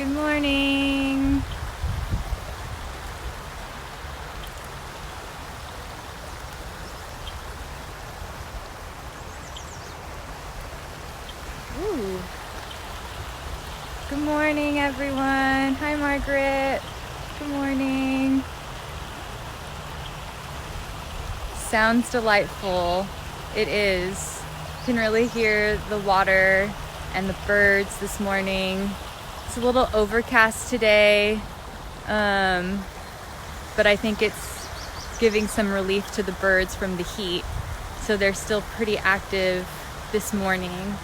Good morning. Ooh. Good morning, everyone. Hi, Margaret. Good morning. Sounds delightful. It is. You can really hear the water and the birds this morning. It's a little overcast today, but I think it's giving some relief to the birds from the heat, so they're still pretty active this morning.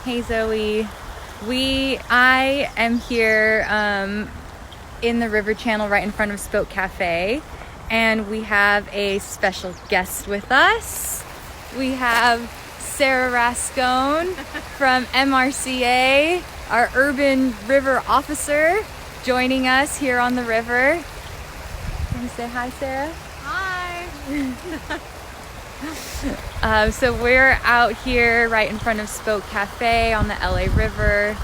Hey Zoe, I am here in the river channel right in front of Spoke Cafe, and we have a special guest with us. We have Sarah Rascone from MRCA, our urban river officer, joining us here on the river. Can you say hi, Sarah? Hi! So we're out here right in front of Spoke Cafe on the LA River,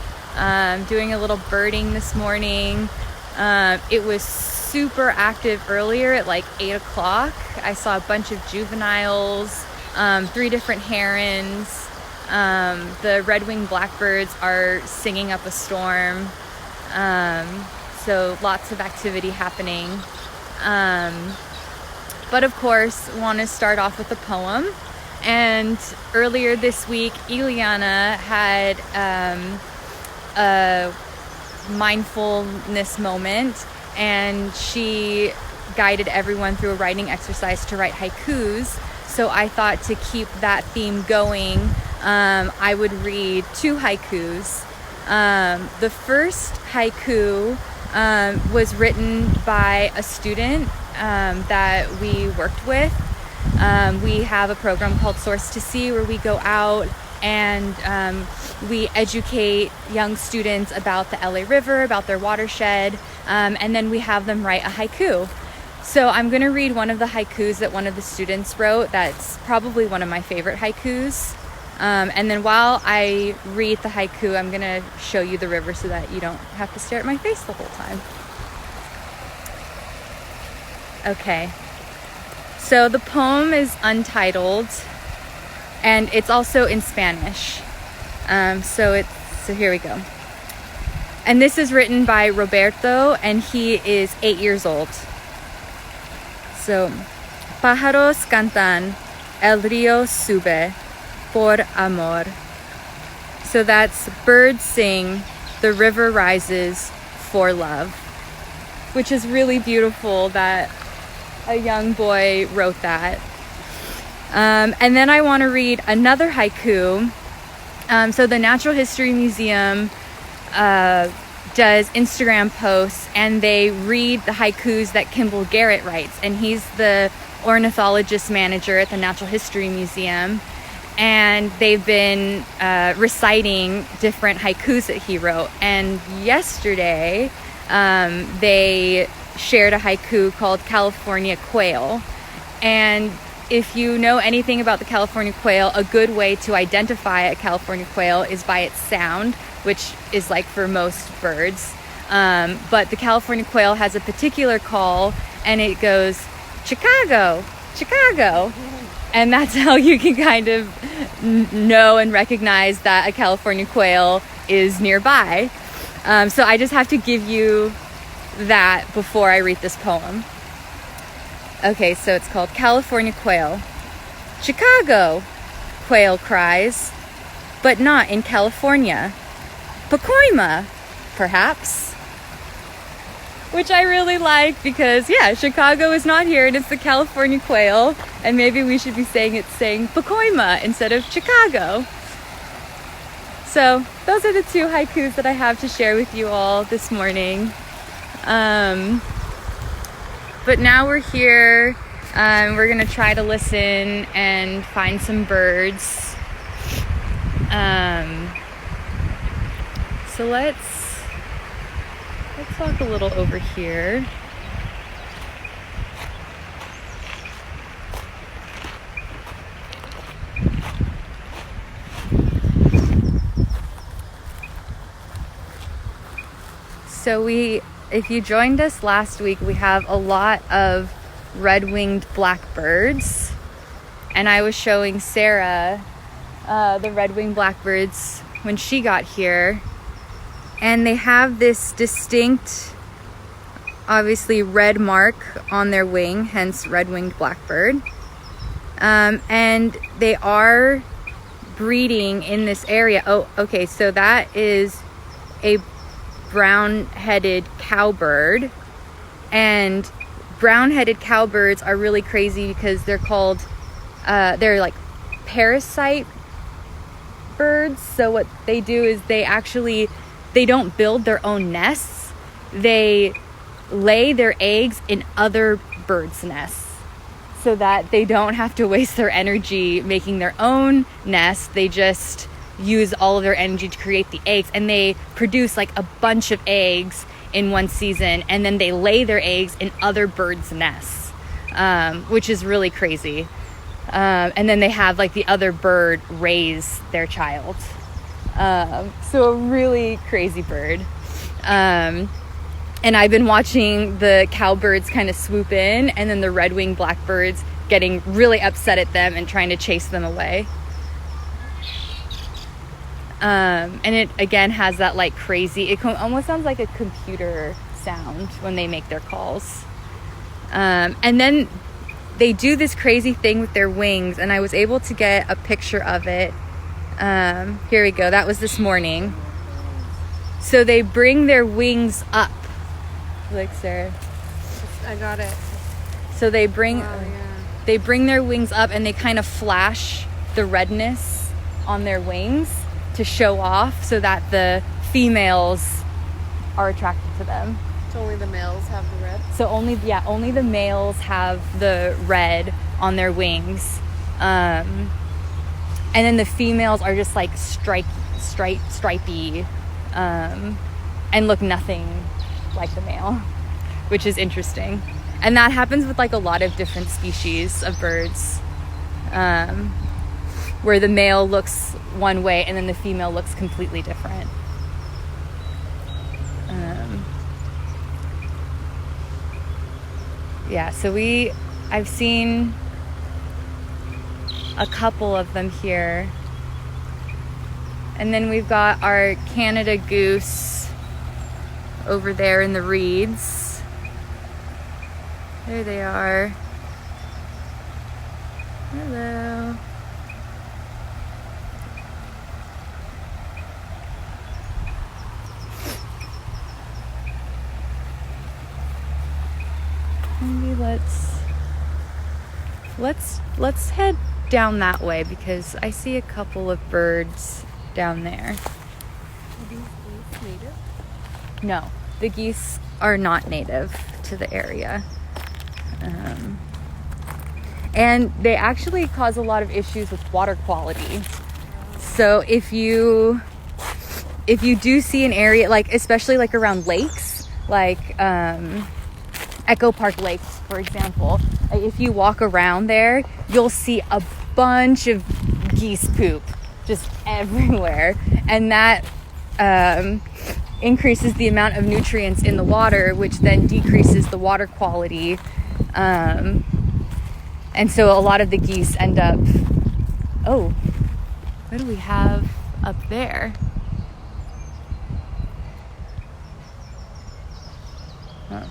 doing a little birding this morning. It was super active earlier at like 8 o'clock. I saw a bunch of juveniles, 3 different herons. The Wing Blackbirds are singing up a storm. So lots of activity happening. But of course, want to start off with a poem. And earlier this week, Liliana had a mindfulness moment, and she guided everyone through a writing exercise to write haikus. So I thought to keep that theme going, I would read 2 haikus. The first haiku was written by a student that we worked with. We have a program called Source to Sea, where we go out and we educate young students about the LA River, about their watershed, and then we have them write a haiku. So I'm going to read one of the haikus that one of the students wrote. That's probably one of my favorite haikus. And then while I read the haiku, I'm going to show you the river so that you don't have to stare at my face the whole time. Okay. So the poem is Untitled, and it's also in Spanish. So here we go. And this is written by Roberto, and he is 8 years old. So, pájaros cantan, el río sube, por amor. So that's birds sing, the river rises, for love. Which is really beautiful that a young boy wrote that. And then I want to read another haiku. So the Natural History Museum does Instagram posts, and they read the haikus that Kimball Garrett writes, and he's the ornithologist manager at the Natural History Museum, and they've been reciting different haikus that he wrote. And yesterday they shared a haiku called California Quail. And if you know anything about the California quail, a good way to identify a California quail is by its sound, which is like for most birds. But the California quail has a particular call, and it goes, Chicago, Chicago. And that's how you can kind of know and recognize that a California quail is nearby. So I just have to give you that before I read this poem. Okay, so it's called California Quail. Chicago, quail cries, but not in California. Pacoima, perhaps. Which I really like because, yeah, Chicago is not here and it's the California quail, and maybe we should be saying Pacoima instead of Chicago. So those are the 2 haikus that I have to share with you all this morning. But now we're here. We're gonna try to listen and find some birds. So let's walk a little over here. So if you joined us last week, we have a lot of red-winged blackbirds. And I was showing Sarah the red-winged blackbirds when she got here. And they have this distinct, obviously red mark on their wing, hence red-winged blackbird. And they are breeding in this area. Oh, okay, so that is a brown-headed cowbird. And brown-headed cowbirds are really crazy because they're called, they're like parasite birds. So what they do is they don't build their own nests. They lay their eggs in other birds' nests so that they don't have to waste their energy making their own nest. They just use all of their energy to create the eggs, and they produce like a bunch of eggs in one season, and then they lay their eggs in other birds' nests, which is really crazy. And then they have like the other bird raise their child. So a really crazy bird. And I've been watching the cowbirds kind of swoop in, and then the red-winged blackbirds getting really upset at them and trying to chase them away. And it again has that like crazy, it almost sounds like a computer sound when they make their calls. And then they do this crazy thing with their wings, and I was able to get a picture of it. Here we go. That was this morning. So they bring their wings up. Like, Sarah, I got it. So they bring yeah. They bring their wings up, and they kind of flash the redness on their wings to show off, so that the females are attracted to them. So only the males have the red? So only the males have the red on their wings. And then the females are just like stripy, and look nothing like the male, which is interesting. And that happens with like a lot of different species of birds, where the male looks one way and then the female looks completely different. Yeah, so I've seen a couple of them here. And then we've got our Canada goose over there in the reeds. There they are. Hello. Maybe let's head down that way, because I see a couple of birds down there. Are these geese native? No, the geese are not native to the area. And they actually cause a lot of issues with water quality. So if you do see an area, like especially like around lakes, like Echo Park Lakes, for example, if you walk around there, you'll see a bunch of geese poop just everywhere, and that increases the amount of nutrients in the water, which then decreases the water quality, and so a lot of the geese end up, oh, what do we have up there? Huh.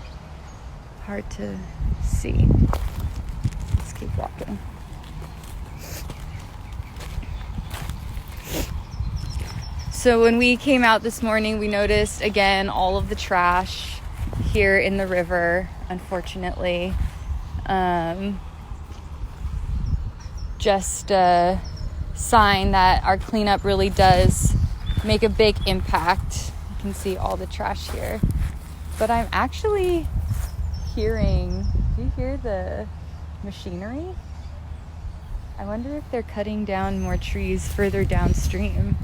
Hard to see. Let's keep walking. So when we came out this morning, we noticed again all of the trash here in the river, unfortunately. Just a sign that our cleanup really does make a big impact. You can see all the trash here. But I'm actually hearing, do you hear the machinery? I wonder if they're cutting down more trees further downstream.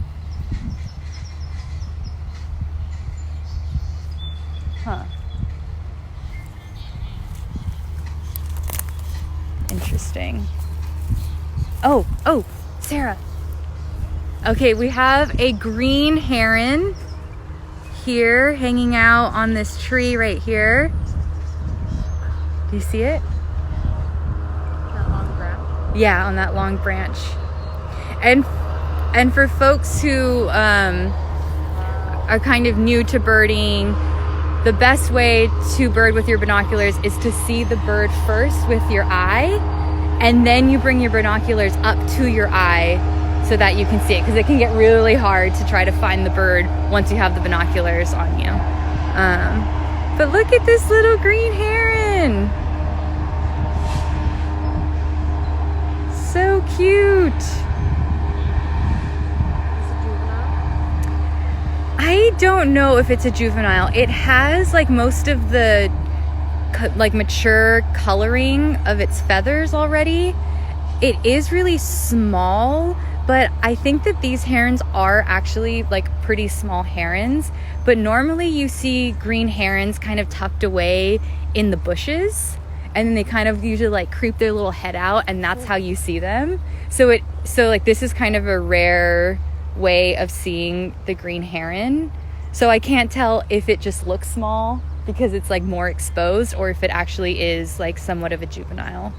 Huh. Interesting. Oh, Sarah. Okay, we have a green heron here hanging out on this tree right here. Do you see it? That long branch. Yeah, on that long branch. And for folks who are kind of new to birding, the best way to bird with your binoculars is to see the bird first with your eye, and then you bring your binoculars up to your eye so that you can see it, because it can get really hard to try to find the bird once you have the binoculars on you. But look at this little green heron. So cute. I don't know if it's a juvenile. It has like most of the like mature coloring of its feathers already. It is really small, but I think that these herons are actually like pretty small herons. But normally you see green herons kind of tucked away in the bushes, and then they kind of usually like creep their little head out, and that's how you see them. So like this is kind of a rare way of seeing the green heron. So I can't tell if it just looks small because it's like more exposed, or if it actually is like somewhat of a juvenile.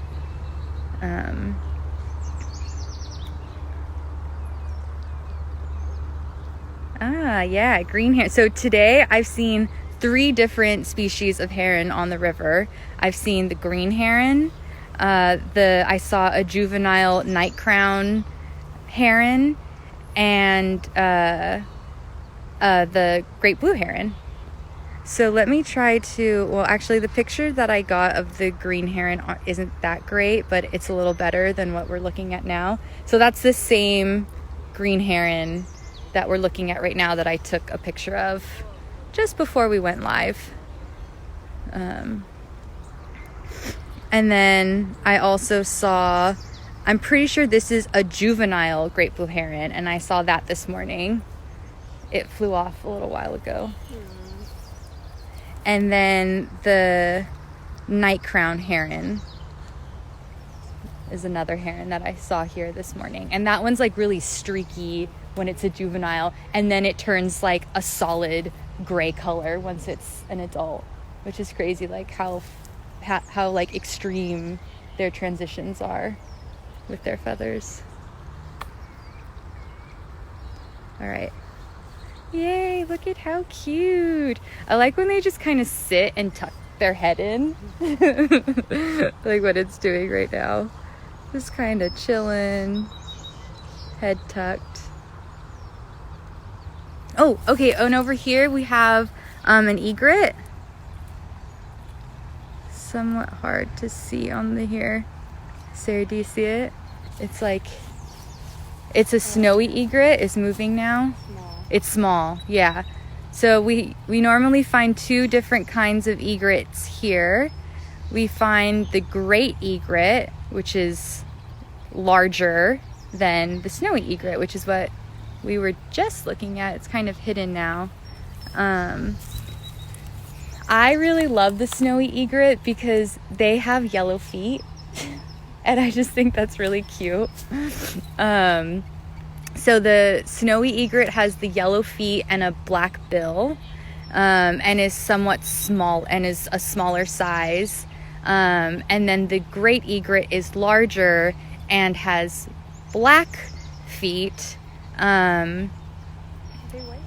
Yeah, green heron. So today I've seen 3 different species of heron on the river. I've seen the green heron, I saw a juvenile night crown heron, and the great blue heron. So let me try to, well, actually the picture that I got of the green heron isn't that great, but it's a little better than what we're looking at now. So that's the same green heron that we're looking at right now that I took a picture of just before we went live. And then I also saw, I'm pretty sure this is a juvenile great blue heron, and I saw that this morning. It flew off a little while ago. And then the night crown heron is another heron that I saw here this morning. And that one's like really streaky when it's a juvenile, and then it turns like a solid gray color once it's an adult, which is crazy, like how like extreme their transitions are with their feathers. All right. Yay, look at how cute. I like when they just kind of sit and tuck their head in. Like what it's doing right now. Just kind of chilling, head tucked. Oh, okay, and over here we have an egret. Somewhat hard to see on the here. Sarah, do you see it? It's like, it's a snowy egret. It's moving now. It's small, yeah. So we normally find 2 different kinds of egrets here. We find the great egret, which is larger than the snowy egret, which is what we were just looking at. It's kind of hidden now. I really love the snowy egret because they have yellow feet, and I just think that's really cute. So the snowy egret has the yellow feet and a black bill, and is somewhat small and is a smaller size. And then the great egret is larger and has black feet. Are they white?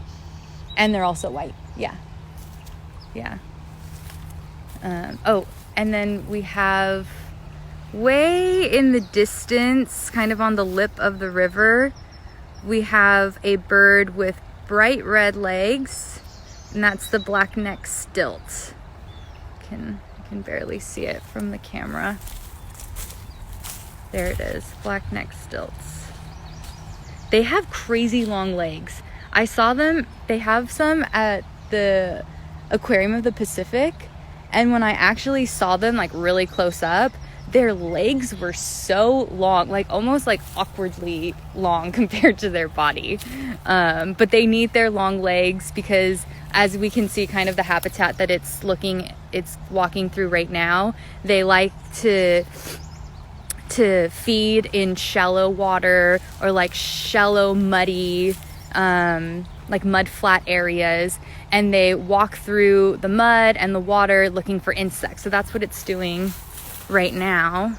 And they're also white. Yeah. Yeah. Oh, and then we have way in the distance, kind of on the lip of the river, we have a bird with bright red legs, and that's the black-necked stilt. You can barely see it from the camera. There it is, black-necked stilts. They have crazy long legs. I saw them, they have some at the Aquarium of the Pacific, and when I actually saw them like really close up, their legs were so long, like almost like awkwardly long compared to their body. But they need their long legs because, as we can see kind of the habitat that it's walking through right now, they like to feed in shallow water or like shallow muddy like mud flat areas, and they walk through the mud and the water looking for insects. So that's what it's doing right now.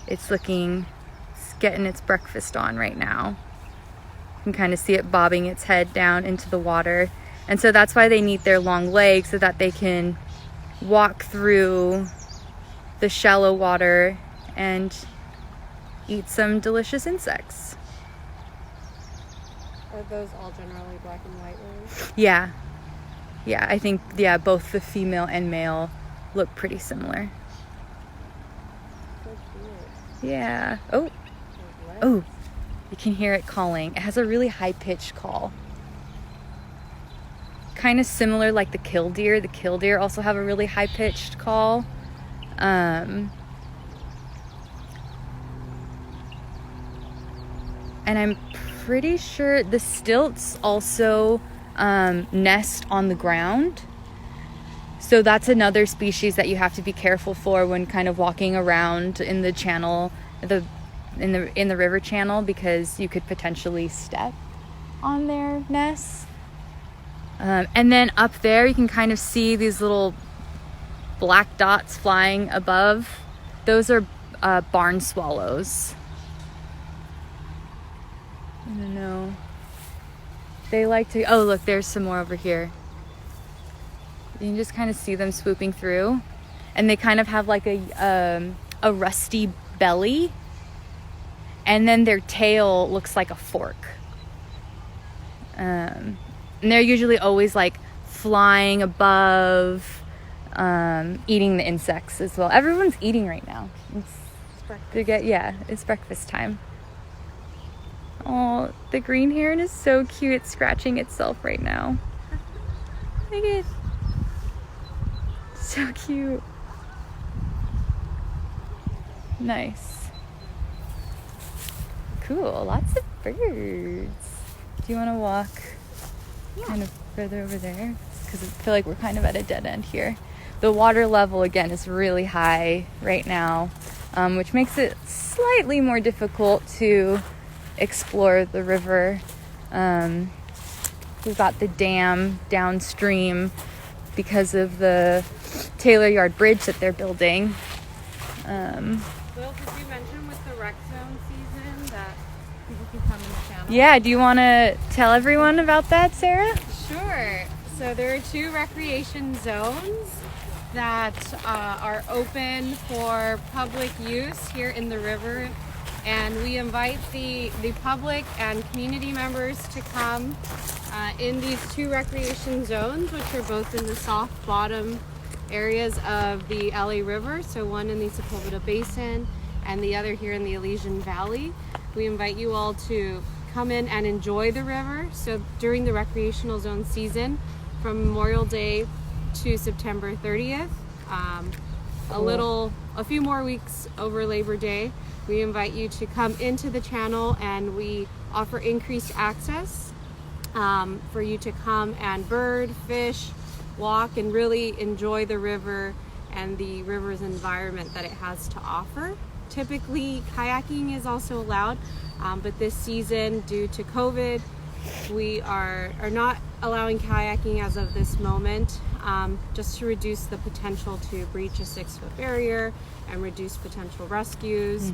It's getting its breakfast on right now. You can kind of see it bobbing its head down into the water. And so that's why they need their long legs, so that they can walk through the shallow water and eat some delicious insects. Are those all generally black and white lilies? Yeah. Yeah, I think, yeah, both the female and male look pretty similar. So cute. Yeah. Oh, you can hear it calling. It has a really high-pitched call. Kind of similar like the killdeer. The killdeer also have a really high-pitched call. And I'm pretty sure the stilts also nest on the ground. So that's another species that you have to be careful for when kind of walking around in the channel, in the river channel, because you could potentially step on their nests. And then up there you can kind of see these little black dots flying above. Those are barn swallows. I don't know. They like to, oh look, there's some more over here. You can just kind of see them swooping through, and they kind of have like a rusty belly, and then their tail looks like a fork. And they're usually always like flying above, eating the insects as well. Everyone's eating right now. It's breakfast time. Oh, the green heron is so cute. It's scratching itself right now. Look at it. So cute. Nice. Cool. Lots of birds. Do you want to walk kind of further over there? Because I feel like we're kind of at a dead end here. The water level, again, is really high right now, which makes it slightly more difficult to explore the river. We've got the dam downstream because of the Taylor Yard Bridge that they're building. Will, did you mention with the rec zone season that people can come in the channel? Yeah, do you want to tell everyone about that, Sarah? Sure. So there are 2 recreation zones that are open for public use here in the river, and we invite the public and community members to come in these 2 recreation zones, which are both in the soft bottom areas of the LA River. So one in the Sepulveda Basin and the other here in the Elysian Valley. We invite you all to come in and enjoy the river. So during the recreational zone season, from Memorial Day to September 30th, a few more weeks over Labor Day, we invite you to come into the channel, and we offer increased access for you to come and bird, fish, walk, and really enjoy the river and the river's environment that it has to offer. Typically, kayaking is also allowed, but this season, due to COVID, we are not allowing kayaking as of this moment, just to reduce the potential to breach a 6-foot barrier and reduce potential rescues.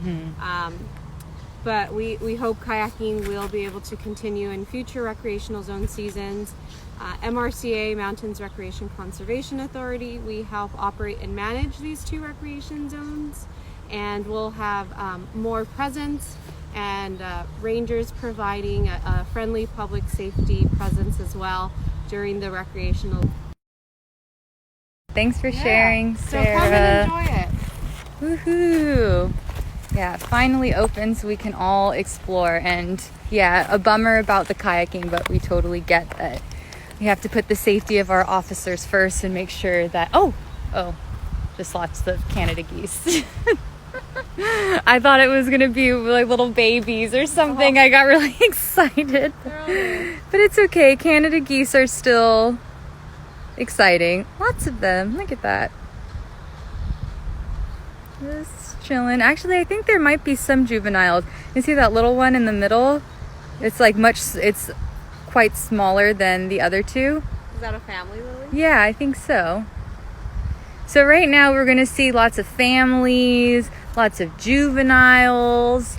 But we hope kayaking will be able to continue in future recreational zone seasons. MRCA, Mountains Recreation Conservation Authority, we help operate and manage these 2 recreation zones, and we'll have more presence and rangers providing a friendly public safety presence as well during the recreational. Thanks for sharing, Sarah. So come and enjoy it. Woohoo! Yeah, it finally open so we can all explore. And yeah, a bummer about the kayaking, but we totally get that we have to put the safety of our officers first and make sure that, just lots of Canada geese. I thought it was gonna be like little babies or something. I got really excited. But it's okay. Canada geese are still exciting. Lots of them. Look at that. Just chilling. Actually, I think there might be some juveniles. You see that little one in the middle? It's like it's quite smaller than the other two. Is that a family lily? Yeah, I think so. So right now we're going to see lots of families, lots of juveniles,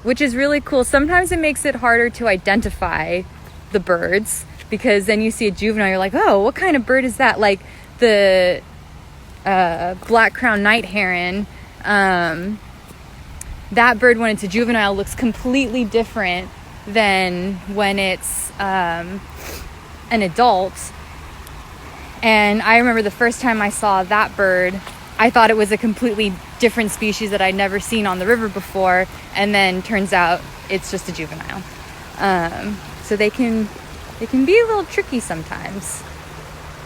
which is really cool. Sometimes it makes it harder to identify the birds, because then you see a juvenile, you're like, oh, what kind of bird is that? Like the black-crowned night heron, that bird when it's a juvenile looks completely different than when it's an adult. And I remember the first time I saw that bird, I thought it was a completely different species that I'd never seen on the river before, and then turns out it's just a juvenile. So they can be a little tricky sometimes.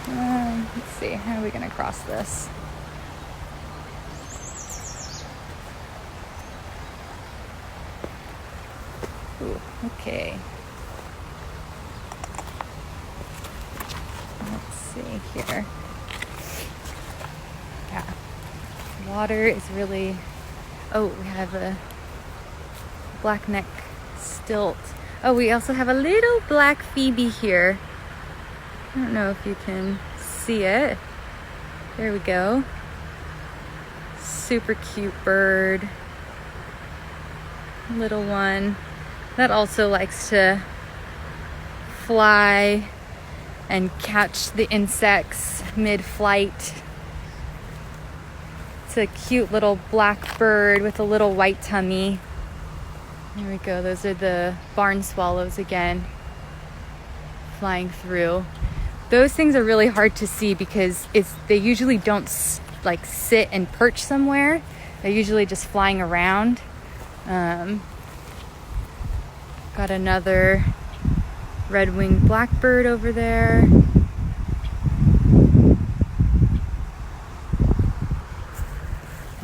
Let's see, how are we gonna cross this? Ooh, okay. Let's see here. Yeah, water is really. Oh, we have a black-neck stilt. Oh, we also have a little black phoebe here. I don't know if you can see it. There we go. Super cute bird. Little one that also likes to fly and catch the insects mid-flight. It's a cute little black bird with a little white tummy. There we go. Those are the barn swallows again, flying through. Those things are really hard to see because they usually don't like sit and perch somewhere. They're usually just flying around. Got another red-winged blackbird over there.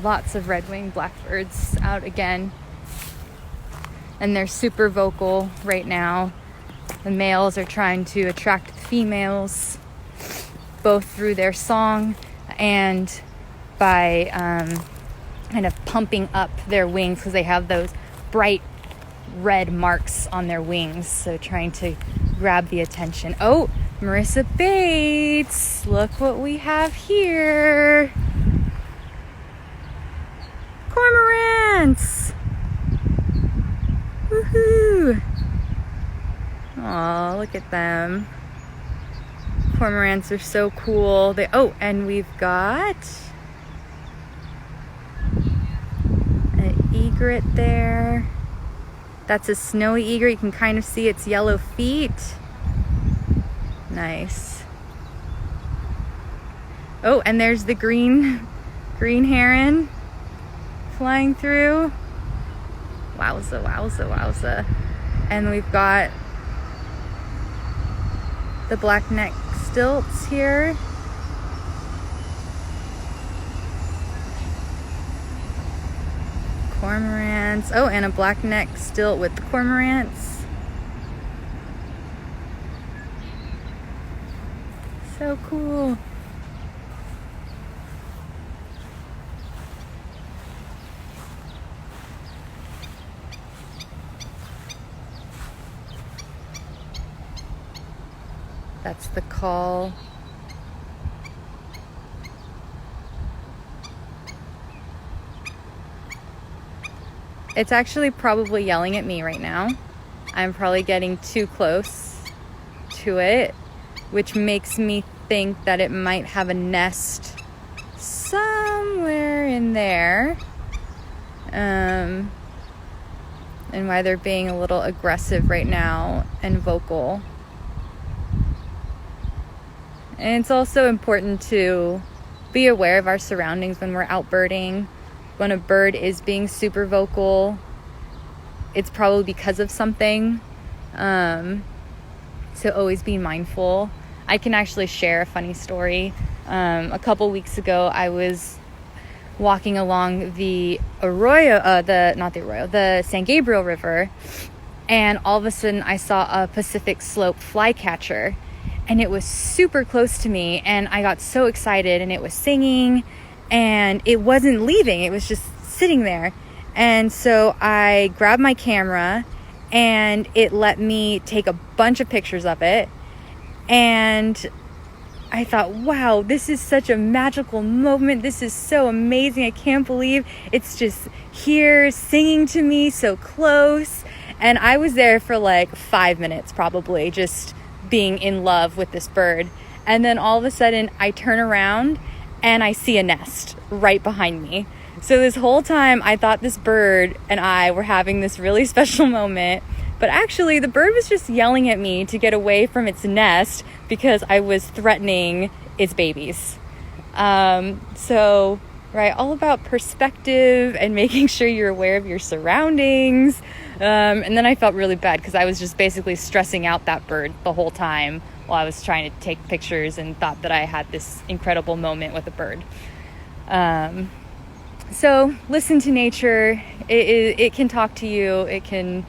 Lots of red-winged blackbirds out again. And they're super vocal right now. The males are trying to attract the females, both through their song and by kind of pumping up their wings, because they have those bright red marks on their wings, so trying to grab the attention. Oh, Marissa Bates, look what we have here. Cormorants. Woohoo! Aw, look at them. Cormorants are so cool. And we've got an egret there. That's a snowy egret. You can kind of see its yellow feet. Nice. Oh, and there's the green heron flying through. Wowza, wowza, wowza. And we've got the black-neck stilts here. Cormorants. Oh, and a black-neck stilt with the cormorants. So cool. That's the call. It's actually probably yelling at me right now. I'm probably getting too close to it, which makes me think that it might have a nest somewhere in there. And why they're being a little aggressive right now and vocal. And it's also important to be aware of our surroundings when we're out birding. When a bird is being super vocal, it's probably because of something. So always be mindful. I can actually share a funny story. A couple weeks ago, I was walking along the the San Gabriel River, and all of a sudden I saw a Pacific Slope flycatcher. And it was super close to me, and I got so excited, and it was singing, and it wasn't leaving. It was just sitting there. And so I grabbed my camera and it let me take a bunch of pictures of it. And I thought, wow, this is such a magical moment. This is so amazing. I can't believe it's just here singing to me so close. And I was there for like 5 minutes probably, just being in love with this bird. And then all of a sudden I turn around and I see a nest right behind me. So this whole time I thought this bird and I were having this really special moment, but actually the bird was just yelling at me to get away from its nest because I was threatening its babies. So, right, all about perspective and making sure you're aware of your surroundings. And then I felt really bad because I was just basically stressing out that bird the whole time while I was trying to take pictures and thought that I had this incredible moment with a bird. So listen to nature. It can talk to you. It can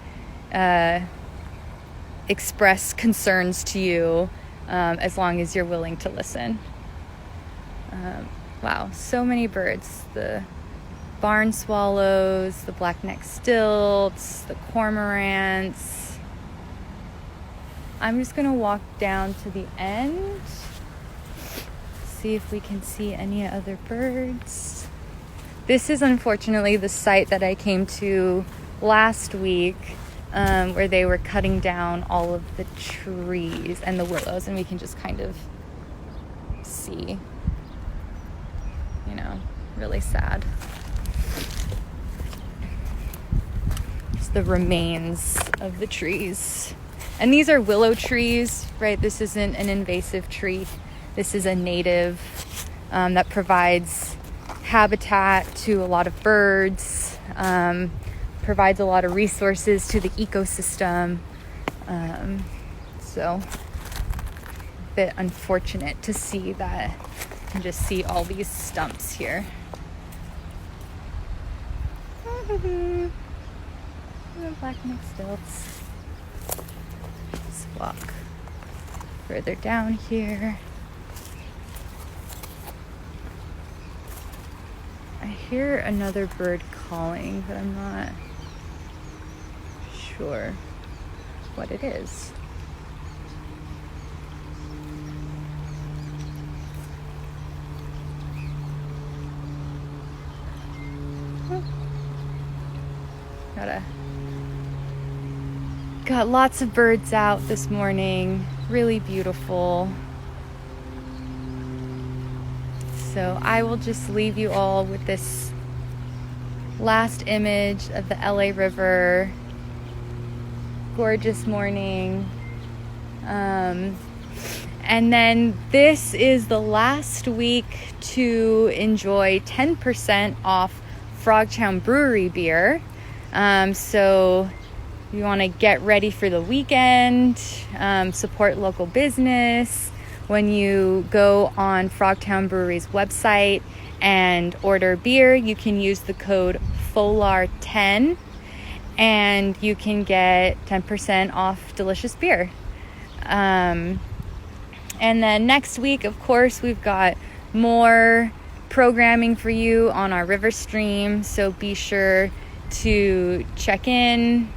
express concerns to you as long as you're willing to listen. Wow, so many birds. The barn swallows, the black-necked stilts, the cormorants. I'm just gonna walk down to the end, see if we can see any other birds. This is unfortunately the site that I came to last week, where they were cutting down all of the trees and the willows, and we can just kind of see, really sad. It's the remains of the trees. And these are willow trees, right? This isn't an invasive tree. This is a native that provides habitat to a lot of birds, provides a lot of resources to the ecosystem. So a bit unfortunate to see that. You can just see all these stumps here. The black-necked stilts. Let's walk further down here. I hear another bird calling, but I'm not sure what it is. Got lots of birds out this morning. Really beautiful. So I will just leave you all with this last image of the LA River. Gorgeous morning. And then this is the last week to enjoy 10% off Frogtown Brewery beer. So you want to get ready for the weekend, support local business. When you go on Frogtown Brewery's website and order beer, you can use the code FoLAR10 and you can get 10% off delicious beer. And then next week, of course, we've got more programming for you on our river stream, so be sure to check in,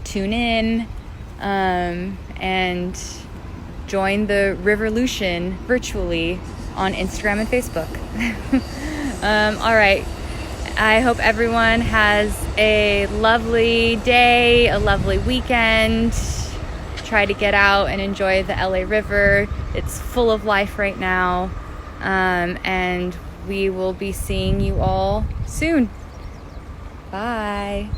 tune in, and join the Riverlution virtually on Instagram and Facebook. All right. I hope everyone has a lovely day, a lovely weekend. Try to get out and enjoy the LA River. It's full of life right now. And we will be seeing you all soon. Bye.